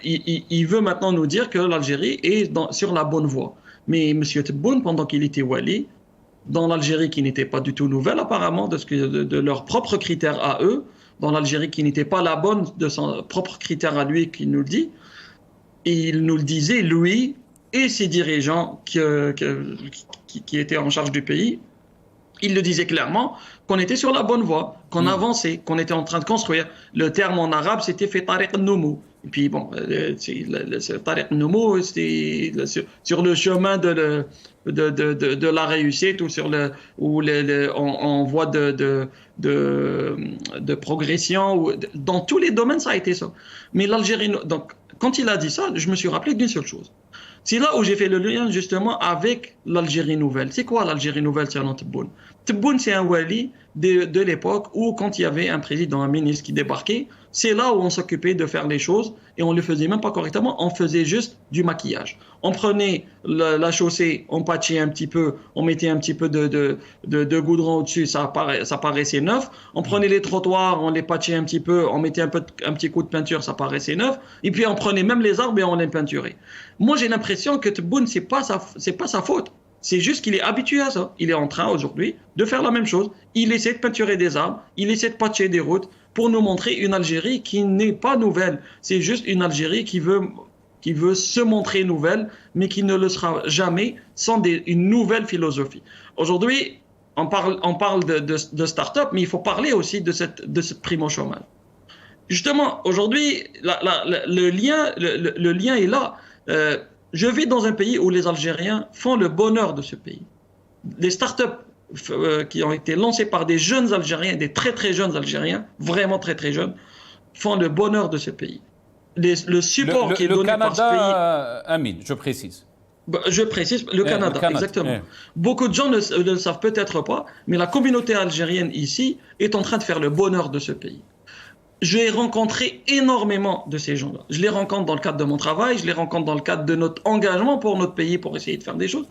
il veut maintenant nous dire que l'Algérie est sur la bonne voie. Mais M. Tebboune, pendant qu'il était wali, dans l'Algérie qui n'était pas du tout nouvelle apparemment, de leurs propres critères à eux, dans l'Algérie qui n'était pas la bonne de son propre critère à lui, qu'il nous le dit, et il nous le disait, lui et ses dirigeants qui étaient en charge du pays, il le disait clairement qu'on était sur la bonne voie, qu'on avançait, qu'on était en train de construire. Le terme en arabe, c'était « fait tariq noumo ». Et puis bon, tariq noumo, c'était sur le chemin de la réussite ou en voie de progression. Dans tous les domaines, ça a été ça. Mais l'Algérie, donc, quand il a dit ça, je me suis rappelé d'une seule chose. C'est là où j'ai fait le lien justement avec l'Algérie nouvelle. C'est quoi l'Algérie nouvelle selon Tebboune? Tebboune, c'est un wali de l'époque où, quand il y avait un président, un ministre qui débarquait, c'est là où on s'occupait de faire les choses et on ne le faisait même pas correctement, on faisait juste du maquillage. On prenait la chaussée, on patchait un petit peu, on mettait un petit peu de goudron au-dessus, ça paraissait neuf. On prenait les trottoirs, on les patchait un petit peu, on mettait un petit coup de peinture, ça paraissait neuf. Et puis on prenait même les arbres et on les peinturait. Moi, j'ai l'impression que Tebboune, c'est pas sa faute. C'est juste qu'il est habitué à ça. Il est en train aujourd'hui de faire la même chose. Il essaie de peinturer des arbres, il essaie de patcher des routes pour nous montrer une Algérie qui n'est pas nouvelle. C'est juste une Algérie qui veut se montrer nouvelle, mais qui ne le sera jamais sans une nouvelle philosophie. Aujourd'hui, on parle de start-up, mais il faut parler aussi de cette prime au chômage. Justement, aujourd'hui, le lien est là. Je vis dans un pays où les Algériens font le bonheur de ce pays. Les start-up qui ont été lancées par des jeunes Algériens, des très très jeunes Algériens, vraiment très très jeunes, font le bonheur de ce pays. Le support qui est donné par ce pays... Amin, je précise. Je précise, le Canada, exactement. Beaucoup de gens ne le savent peut-être pas, mais la communauté algérienne ici est en train de faire le bonheur de ce pays. J'ai rencontré énormément de ces gens-là. Je les rencontre dans le cadre de mon travail, je les rencontre dans le cadre de notre engagement pour notre pays, pour essayer de faire des choses.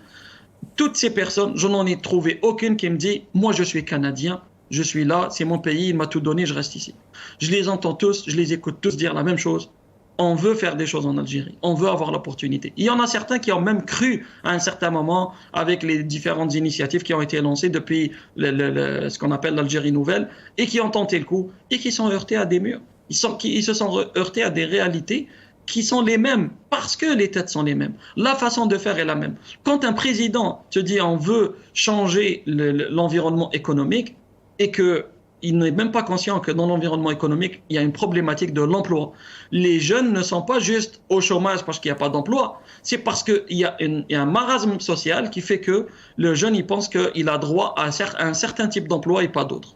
Toutes ces personnes, je n'en ai trouvé aucune qui me dit « Moi, je suis Canadien, je suis là, c'est mon pays, il m'a tout donné, je reste ici. » Je les entends tous, je les écoute tous dire la même chose. On veut faire des choses en Algérie, on veut avoir l'opportunité. Il y en a certains qui ont même cru à un certain moment avec les différentes initiatives qui ont été lancées depuis ce qu'on appelle l'Algérie nouvelle et qui ont tenté le coup et qui sont heurtés à des murs. Ils se sont heurtés à des réalités qui sont les mêmes parce que les têtes sont les mêmes. La façon de faire est la même. Quand un président te dit on veut changer l'environnement économique et que il n'est même pas conscient que dans l'environnement économique, il y a une problématique de l'emploi. Les jeunes ne sont pas juste au chômage parce qu'il n'y a pas d'emploi. C'est parce qu'il y a un marasme social qui fait que le jeune, il pense qu'il a droit à un certain type d'emploi et pas d'autres.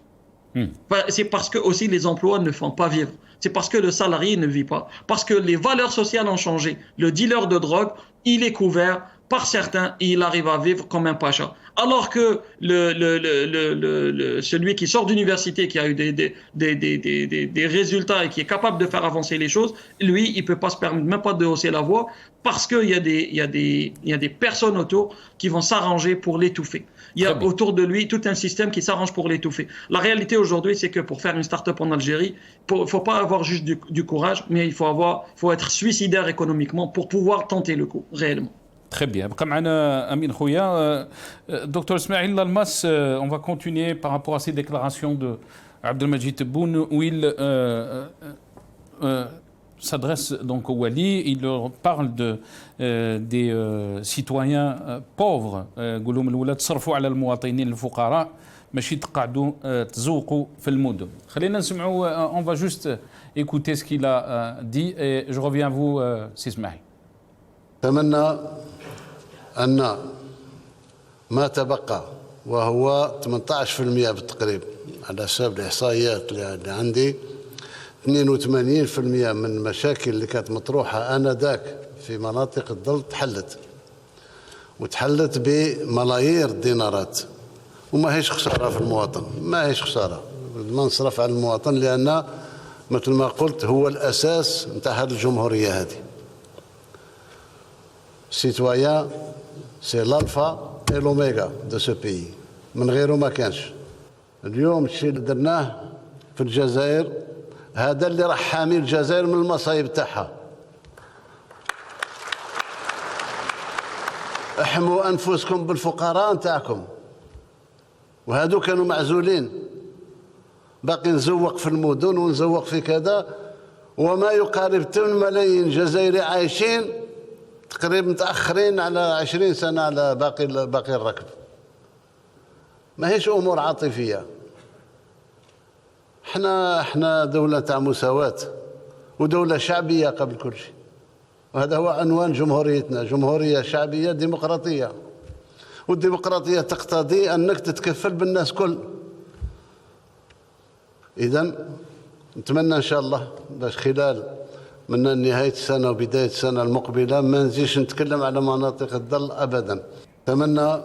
C'est parce que aussi les emplois ne font pas vivre. C'est parce que le salarié ne vit pas. Parce que les valeurs sociales ont changé. Le dealer de drogue, il est couvert par certains, et il arrive à vivre comme un pacha. Alors que celui qui sort d'université, qui a eu des résultats et qui est capable de faire avancer les choses, lui, il peut pas se permettre même pas de hausser la voix parce qu'il y a des personnes autour qui vont s'arranger pour l'étouffer. Il y a autour de lui tout un système qui s'arrange pour l'étouffer. La réalité aujourd'hui, c'est que pour faire une start-up en Algérie, il faut pas avoir juste du courage, mais il faut être suicidaire économiquement pour pouvoir tenter le coup, réellement. Très bien. بقى معنا أمين خويا. Docteur Ismail Lalmas, on va continuer par rapport à ces déclarations de Abdelmajid Tebboune où il s'adresse donc au Wali, il leur parle des citoyens pauvres. يقول لهم الولاد تصرفوا على المواطنين الفقراء ماشي تقعدوا تزوقوا في المدن. خلينا نسمعوا, on va juste écouter ce qu'il a dit et je reviens à vous, Ismail. أتمنى أن ما تبقى وهو 18% بالتقريب على حسب الإحصائيات اللي عندي 82% من المشاكل اللي كانت مطروحة آنذاك في مناطق الظل وتحلت بملايير الدينارات وما هيش خسارة في المواطن ما هيش خسارة ما نصرف على المواطن لأن مثل ما قلت هو الأساس نتاع هذه الجمهورية هذه. Citoyen, c'est l'alpha et l'oméga de ce pays. من غيره ما كانش. اليوم الشيء اللي درناه في الجزائر هذا اللي راح حامي الجزائر من المصايب تاعها. احموا انفسكم بالفقراء نتاعكم. وهذو كانوا معزولين. باقي نزوق في المدن ونزوق في كذا وما يقارب 8 ملايين جزائري عايشين تقريبا متأخرين على 20 سنة على باقي الركب. ما هيش أمور عاطفية. احنا دولة تاع مساواة ودولة شعبية قبل كل شيء. وهذا هو عنوان جمهوريتنا، جمهورية شعبية ديمقراطية. والديمقراطية تقتضي أنك تتكفل بالناس كل. إذن نتمنى إن شاء الله باش خلال من نهاية السنة وبداية السنة المقبلة ما نزيش نتكلم على مناطق الظل أبدا. أتمنى.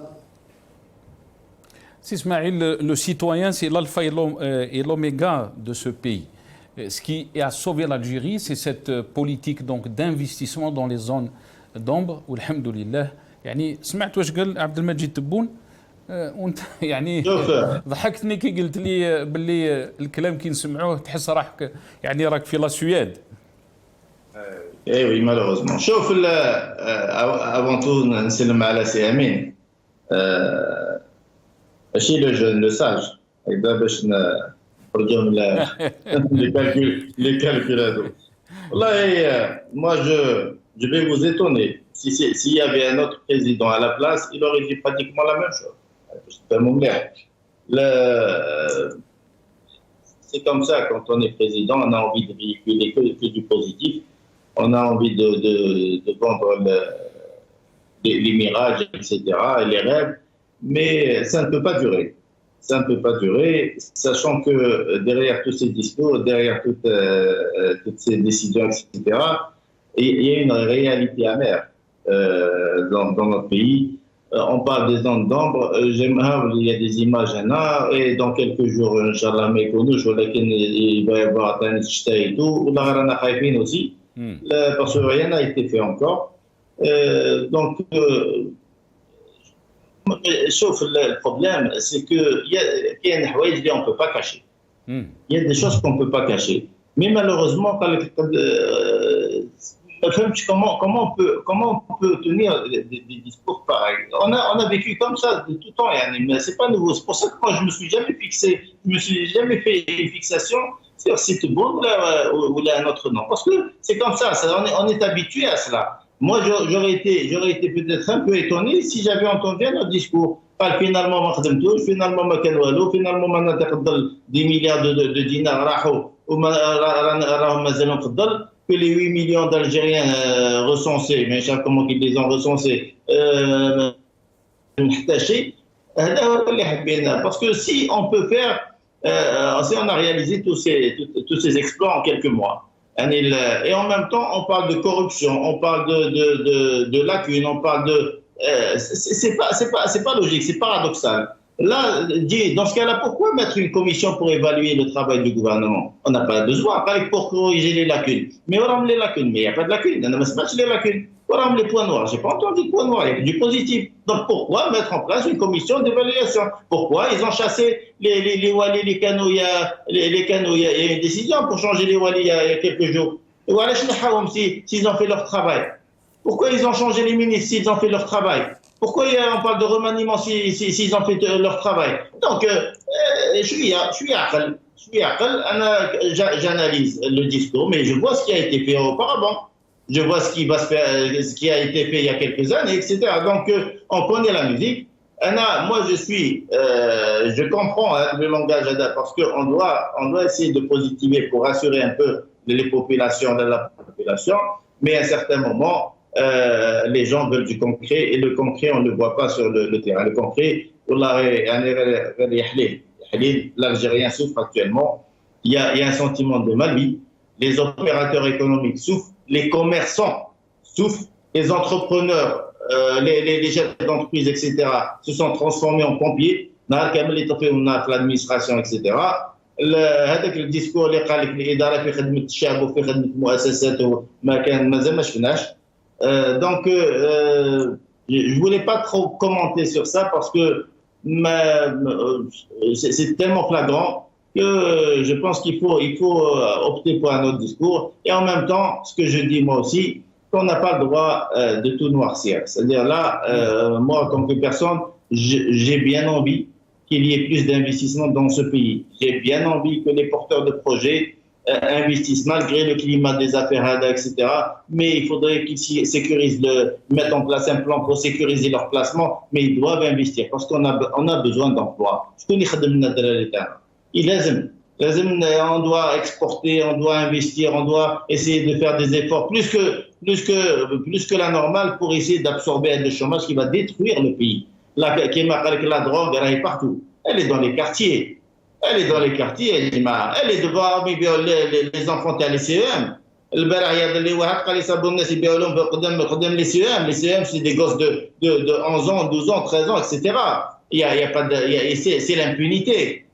Ismail, le citoyen, c'est l'alpha et l'oméga de ce pays. Ce qui a sauvé l'Algérie, c'est cette politique donc d'investissement dans les zones d'ombre. والحمدلله. يعني سمعت واش قال عبد المجيد تبون وانت يعني ضحكتني كي قلت لي باللي الكلام كي نسمعوه تحس راك يعني راك في لا سويد. Eh oui, malheureusement. شوف avant tout نسلم على سي امين. ماشي لو جون لو ساج. هكذا باش نخرجوا من les calculs هذو. والله moi je vais vous étonner. S'il y avait un autre président à la place, il aurait dit pratiquement la même chose. C'est comme ça, quand on est président, on a envie de véhiculer que du positif. On a envie de vendre les mirages, etc., et les rêves, mais ça ne peut pas durer. Ça ne peut pas durer, sachant que derrière tous ces discours, derrière toutes ces décisions, etc., il y a une réalité amère dans notre pays. On parle des zones d'ombre. Il y a des images et dans quelques jours, Inch'Allah, il va y avoir un et tout. Aussi. Parce que rien n'a été fait encore. Donc, sauf le problème, c'est qu'il y a des choses qu'on ne peut pas cacher. Il y a des choses qu'on ne peut pas cacher. Mais malheureusement, comment on peut tenir des discours pareils. On a vécu comme ça de tout temps, mais c'est pas nouveau. C'est pour ça que moi je me suis jamais fait une fixation sur site bon ou là un autre nom. Parce que c'est comme ça, on est habitué à cela. Moi j'aurais été peut-être un peu étonné si j'avais entendu un autre discours. Finalement ما خدمتوش, finalement ما كان والو, finalement ما نتقدر 10 milliards de dinars راحوا وما راهم مازالوا في الظل. Que les 8 millions d'Algériens recensés, mais comment ils les ont recensés, parce que si on peut faire, si on a réalisé tous ces exploits en quelques mois, et en même temps on parle de corruption, on parle de lacunes, on parle c'est pas logique, c'est paradoxal. Là, dans ce cas-là, pourquoi mettre une commission pour évaluer le travail du gouvernement? On n'a pas besoin, pas pour corriger les lacunes. Mais on rame les lacunes, mais il n'y a pas de lacunes. On n'a pas les lacunes. On rame les points noirs. J'ai pas entendu de points noirs, il y a du positif. Donc pourquoi mettre en place une commission d'évaluation? Pourquoi ils ont chassé les walis, les canaux? Il y a une décision pour changer les walis il y a quelques jours. Et voilà, s'ils ont fait leur travail. Pourquoi ils ont changé les ministres s'ils ont fait leur travail? Pourquoi on parle de remaniement s'ils ont fait leur travail? Donc, je suis j'analyse le discours, mais je vois ce qui a été fait auparavant. Je vois ce qui a été fait il y a quelques années, etc. Donc, on connaît la musique. Moi, je comprends le langage parce qu'on doit essayer de positiver pour rassurer un peu les populations de la population, mais à un certain moment, les gens veulent du concret et le concret, on ne le voit pas sur le terrain. Le concret, l'Algérien souffre actuellement. Il y a un sentiment de mal-vie. Les opérateurs économiques souffrent, les commerçants souffrent, les entrepreneurs, les chefs d'entreprise, etc., se sont transformés en pompiers. L'administration, etc. هذاك الديسكور اللي قال لك الاداره في خدمه الشعب وفي خدمه مؤسساته ما كان مازال ما شفناش. Donc, je voulais pas trop commenter sur ça parce que c'est tellement flagrant que je pense qu'il faut opter pour un autre discours. Et en même temps, ce que je dis moi aussi, qu'on n'a pas le droit de tout noircir. C'est-à-dire là, moi en tant que personne, j'ai bien envie qu'il y ait plus d'investissement dans ce pays. J'ai bien envie que les porteurs de projets investissent malgré le climat des affaires, etc. Mais il faudrait qu'ils mettent en place un plan pour sécuriser leur placement, mais ils doivent investir parce qu'on a besoin d'emploi. On doit exporter, on doit investir, on doit essayer de faire des efforts plus que la normale pour essayer d'absorber le chômage qui va détruire le pays. La drogue, elle est partout. Elle est dans les quartiers. Elle est devant les enfants à l'ICEM. Les CEM, c'est des gosses de 11 ans, 12 ans, 13 ans, etc. C'est l'impunité.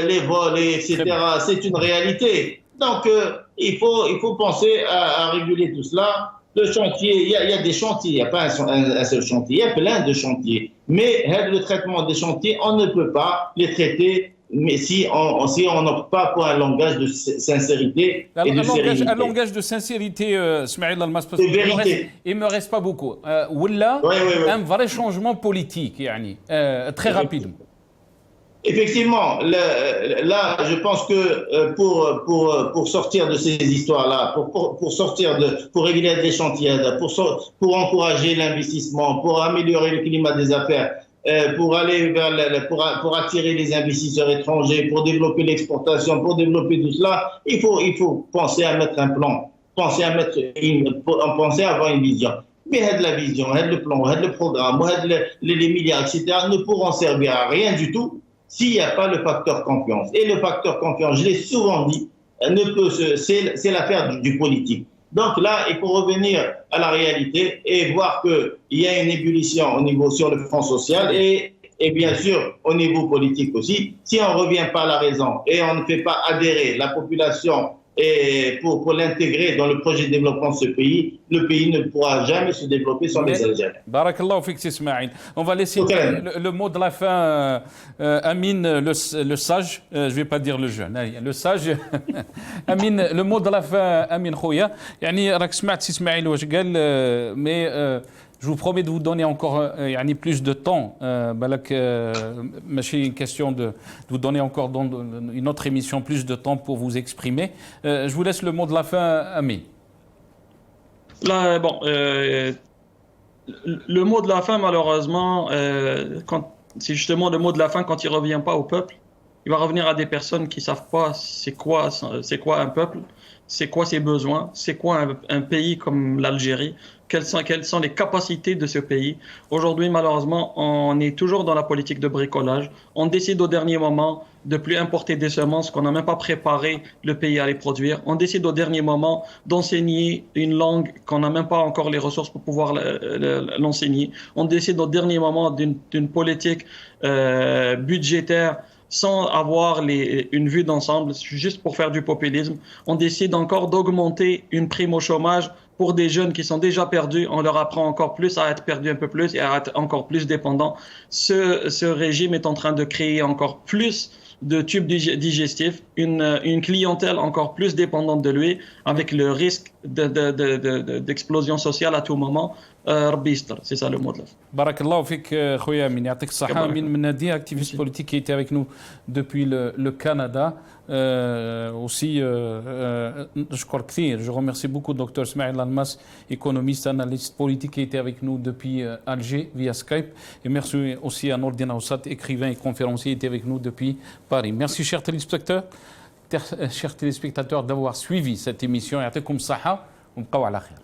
Les vols, etc. C'est une réalité. Donc, il faut penser à réguler tout cela. Le chantier, il y a des chantiers, il n'y a pas un seul chantier, il y a plein de chantiers. Mais le traitement des chantiers, on ne peut pas les traiter mais si on n'opte pas pour un langage de sincérité et de sérénité. Un langage de sincérité, Smaïl Almas, parce qu'il ne me reste pas beaucoup. Ou là, un vrai changement politique, très rapidement. Effectivement, là, je pense que pour sortir de ces histoires-là, pour réguler les chantiers, pour encourager l'investissement, pour améliorer le climat des affaires, pour aller pour attirer les investisseurs étrangers, pour développer l'exportation, pour développer tout cela, il faut penser à mettre un plan, penser à avoir une vision. Mais la vision, le plan, le programme, les milliards, etc. ne pourront servir à rien du tout s'il n'y a pas le facteur confiance. Et le facteur confiance, je l'ai souvent dit, c'est l'affaire du politique. Donc là, il faut revenir à la réalité et voir qu'il y a une ébullition sur le front social et bien sûr au niveau politique aussi. Si on ne revient pas à la raison et on ne fait pas adhérer la population et pour l'intégrer dans le projet de développement de ce pays, le pays ne pourra jamais se développer sans les Algériens. Barakallahu fik Ismaïl. On va laisser le mot de la fin Amine, le sage, je ne vais pas dire le jeune, le sage. Amine, le mot de la fin Amine Khouya. راك سمعت Ismaïl واش قال mais je vous promets de vous donner encore plus de temps. Une question de vous donner encore dans une autre émission plus de temps pour vous exprimer. Je vous laisse le mot de la fin, Amine. Là, le mot de la fin, malheureusement, c'est justement le mot de la fin quand il ne revient pas au peuple. Il va revenir à des personnes qui ne savent pas c'est quoi un peuple. c'est quoi ses besoins, c'est quoi un pays comme l'Algérie, quelles sont les capacités de ce pays. Aujourd'hui, malheureusement, on est toujours dans la politique de bricolage. On décide au dernier moment de plus importer des semences qu'on n'a même pas préparé le pays à les produire. On décide au dernier moment d'enseigner une langue qu'on n'a même pas encore les ressources pour pouvoir l'enseigner. On décide au dernier moment d'une politique budgétaire sans avoir une vue d'ensemble, juste pour faire du populisme. On décide encore d'augmenter une prime au chômage pour des jeunes qui sont déjà perdus. On leur apprend encore plus à être perdus un peu plus et à être encore plus dépendants. Ce régime est en train de créer encore plus de tubes digestifs, une clientèle encore plus dépendante de lui, avec le risque d'explosion sociale à tout moment. C'est ça le mot de la fin. Barakallahu fik خويا Amin, يعطيك الصحة. Amin Menadi, activiste politique qui était avec nous depuis le Canada. Aussi, je remercie beaucoup Dr Smaïl Almas, économiste, analyste politique qui était avec nous depuis Alger via Skype. Et merci aussi à Nordina Oussat, écrivain et conférencier, qui était avec nous depuis Paris. Merci chers téléspectateurs d'avoir suivi cette émission. يعطيكم الصحة ونبقاو على خير.